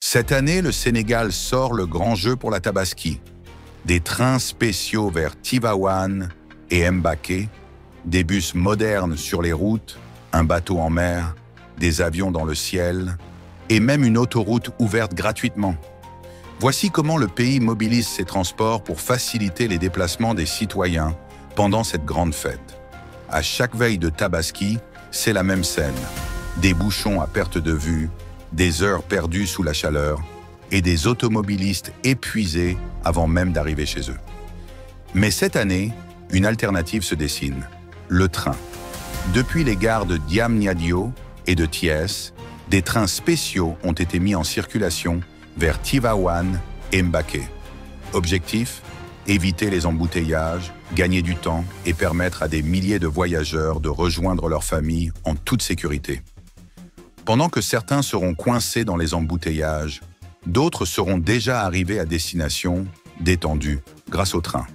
Cette année, le Sénégal sort le grand jeu pour la Tabaski. Des trains spéciaux vers Tivaouane et Mbaké, des bus modernes sur les routes, un bateau en mer, des avions dans le ciel et même une autoroute ouverte gratuitement. Voici comment le pays mobilise ses transports pour faciliter les déplacements des citoyens pendant cette grande fête. À chaque veille de Tabaski, c'est la même scène. Des bouchons à perte de vue, des heures perdues sous la chaleur et des automobilistes épuisés avant même d'arriver chez eux. Mais cette année, une alternative se dessine, le train. Depuis les gares de Diamniadio et de Thiès, des trains spéciaux ont été mis en circulation vers Tivaouane et Mbaké. Objectif, éviter les embouteillages, gagner du temps et permettre à des milliers de voyageurs de rejoindre leur famille en toute sécurité. Pendant que certains seront coincés dans les embouteillages, d'autres seront déjà arrivés à destination, détendus, grâce au train.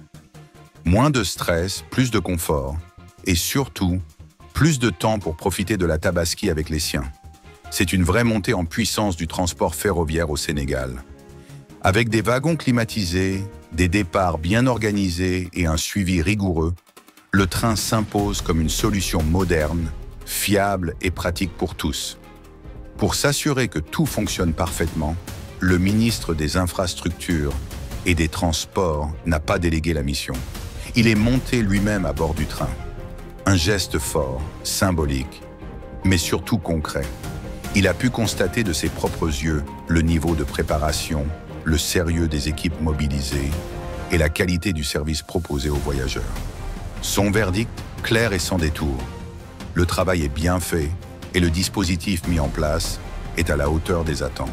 Moins de stress, plus de confort, et surtout, plus de temps pour profiter de la Tabaski avec les siens. C'est une vraie montée en puissance du transport ferroviaire au Sénégal. Avec des wagons climatisés, des départs bien organisés et un suivi rigoureux, le train s'impose comme une solution moderne, fiable et pratique pour tous. Pour s'assurer que tout fonctionne parfaitement, le ministre des Infrastructures et des Transports n'a pas délégué la mission. Il est monté lui-même à bord du train. Un geste fort, symbolique, mais surtout concret. Il a pu constater de ses propres yeux le niveau de préparation, le sérieux des équipes mobilisées et la qualité du service proposé aux voyageurs. Son verdict, clair et sans détour. Le travail est bien fait et le dispositif mis en place est à la hauteur des attentes.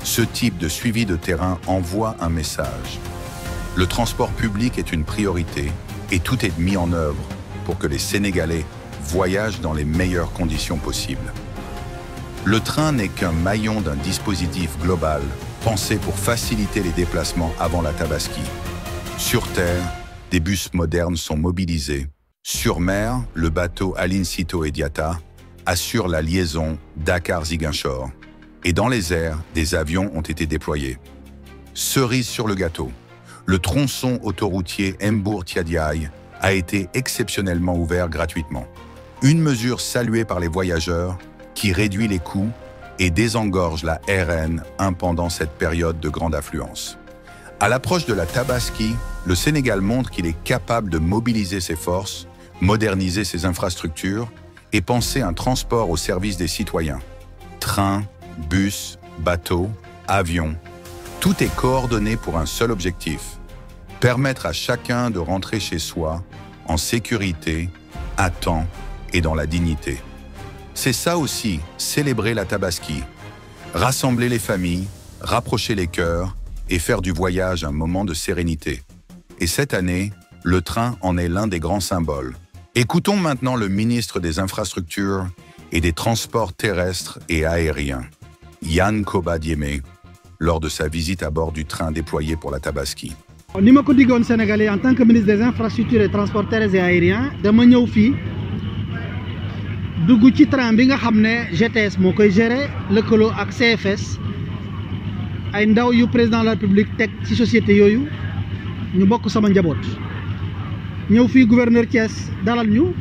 Ce type de suivi de terrain envoie un message. Le transport public est une priorité et tout est mis en œuvre pour que les Sénégalais voyagent dans les meilleures conditions possibles. Le train n'est qu'un maillon d'un dispositif global pensé pour faciliter les déplacements avant la Tabaski. Sur terre, des bus modernes sont mobilisés. Sur mer, le bateau Aline Sito et Diatta assure la liaison Dakar-Ziguinchor. Et dans les airs, des avions ont été déployés. Cerise sur le gâteau, le tronçon autoroutier Mbour-Tiadiaye a été exceptionnellement ouvert gratuitement. Une mesure saluée par les voyageurs qui réduit les coûts et désengorge la RN pendant cette période de grande affluence. À l'approche de la Tabaski, le Sénégal montre qu'il est capable de mobiliser ses forces, moderniser ses infrastructures et penser un transport au service des citoyens. Trains, bus, bateaux, avions, tout est coordonné pour un seul objectif, permettre à chacun de rentrer chez soi en sécurité, à temps et dans la dignité. C'est ça aussi, célébrer la Tabaski, rassembler les familles, rapprocher les cœurs et faire du voyage un moment de sérénité. Et cette année, le train en est l'un des grands symboles. Écoutons maintenant le ministre des Infrastructures et des Transports terrestres et aériens, Yann Koba Diémé, lors de sa visite à bord du train déployé pour la Tabaski. Ni ma ko diggoon Sénégalais en tant que ministre des Infrastructures et Transports terrestres et aériens dama ñëw fii dugg ci train bi nga xam ne GTS moo koy gérer lëkkaloo ak CFS ay ndaw yu président de la République teg ci société yooyu ñu bokk sama njaboot ñëw fii gouverneur Thiès dalal ñu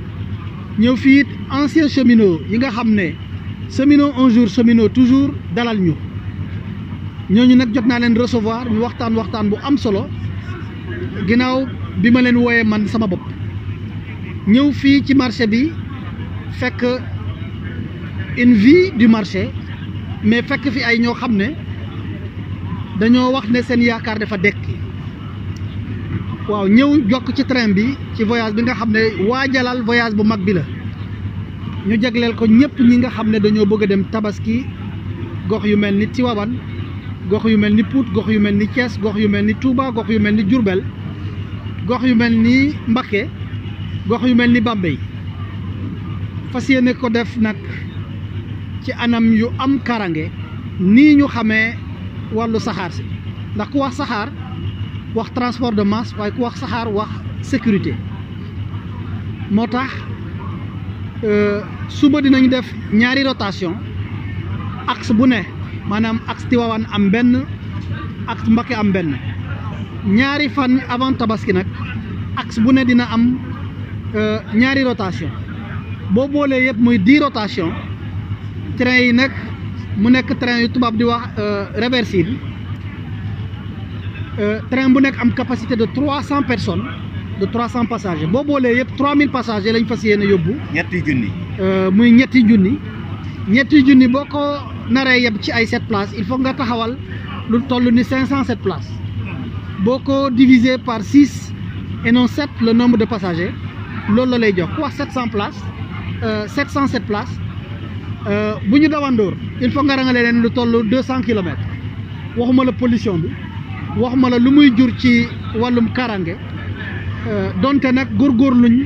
ñëw fii it ancien cheminot yi nga xam ne cheminot un jour cheminot toujours dalal ñu ñooñu nag jot naa leen recevoir ñu waxtaan bu am solo ginnaaw bi ma leen wooyee man sama bopp ñëw fii ci marché bi fekk une vie du marché mais fekk fi ay ñoo xam ne dañoo wax ne seen yaakaar dafa dekki waaw ñëw jokk ci train bi ci voyage bi nga xam ne waajalal voyage bu mag bi la ñu jagleel ko ñëpp ñi nga xam ne dañoo bëgg a dem Tabaski gox yu mel ni Tivaouane gox yu mel ni Pout gox yu mel ni Thiès gox yu mel ni Touba gox yu mel ni Diourbel gox yu mel ni Mbacké gox yu mel ni Bambey fas yéene ko def nag ci anam yu am karange nii ñu xamee wàllu saxaar si ndax ku wax saxaar wax transport de masse waaye ku wax saxaar wax sécurité moo tax suba dinañ def ñaari rotation axe bu ne maanaam axe Tivaouane am benn axe Mbacké am benn ñaari fan avant tabaski nag axe bu ne dina am ñaari rotation boo boolee yëpp muy 10 rotation train yi nag mu nekk train yu tubaab di wax réversible train bu nekk am capacité de 300 personnes de 300 passagers boo boolee yëpp 3000 passagers lañ fas yéene yóbbu. ñetti junni. muy ñetti junni boo ko naree yeb ci ay 7 places il faut nga taxawal lu toll ni 507 places boo ko diviser par 6 et non 7 le nombre de passagers loolu la lay jox ku wax 700 places 707 places bu ñu dawandoor il faut nga rangale leen lu toll 200 kilomètres waxuma la pollution bi waxuma la lu muy jur ci wàllum karange donte nag góorgóorluñ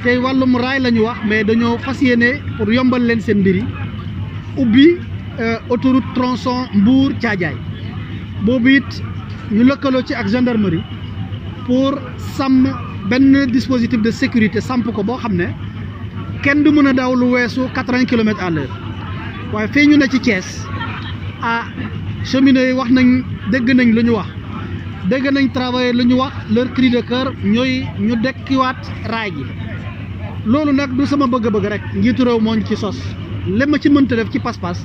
te wàllum raay la ñu wax mais dañoo fas yéene pour yombal leen seen mbir yi ubbi autoroute tronçon Mbour Thiadiaye boobu it ñu lëkkaloo ci ak gendarmerie pour sàmm benn dispositif de sécurité samp ko boo xam ne kenn du mën a daw lu weesu 80 kilomètres à l'heure waaye fii ñu ne ci Thiès cheminots yi wax nañ dégg nañ lu ñu wax dégg nañ travailleurs lu ñu wax leur cri de cœur ñooy ñu dekkiwaat raay gi loolu nag du sama bëgg-bëgg rek njiitu réew moo ñu ci sos li ma ci mënta def ci pas-pas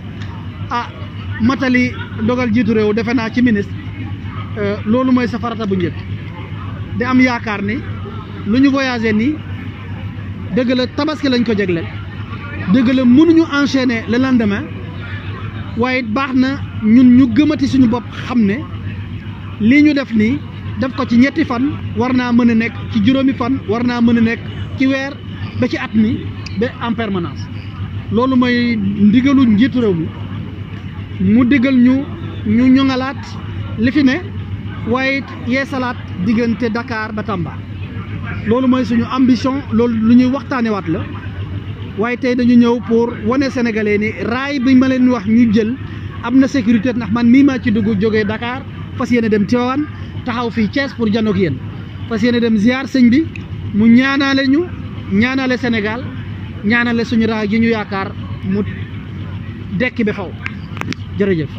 matali dogal jiitu réew defe naa ci ministre loolu mooy sa farata bu njëkk di am yaakaar ni lu ñu voyagé nii dëgg la tabaski lañ ko jagleel dëgg la mënuñu enchaîner le lendemain waaye baax na ñun ñu gëmati suñu bopp xam ne lii ñu def nii def ko ci ñetti fan war naa mën a nekk ci juróomi fan war naa mën a nekk ci weer ba ci at mi ba en permanence loolu mooy ndigalu njiitu réew mi mu digal ñu ñoŋalaat li fi ne waaye yeesalaat diggante Dakar ba Tamba loolu mooy suñu ambition loolu lu ñuy waxtaanewaat la waaye tey dañu ñëw pour wane sénégalais ni raay bi ma leen wax ñu jël am na sécurité ndax man mii maa ci dugg jógee Dakar fas yéene dem Tivaouane taxaw fii Thiès pour janoog yéen fas yéene dem ziar sëñ bi mu ñaanaale ñu ñaanaale Sénégal ñaanale suñu raay gi ñu yaakaar mu dekki ba faw jërëjëf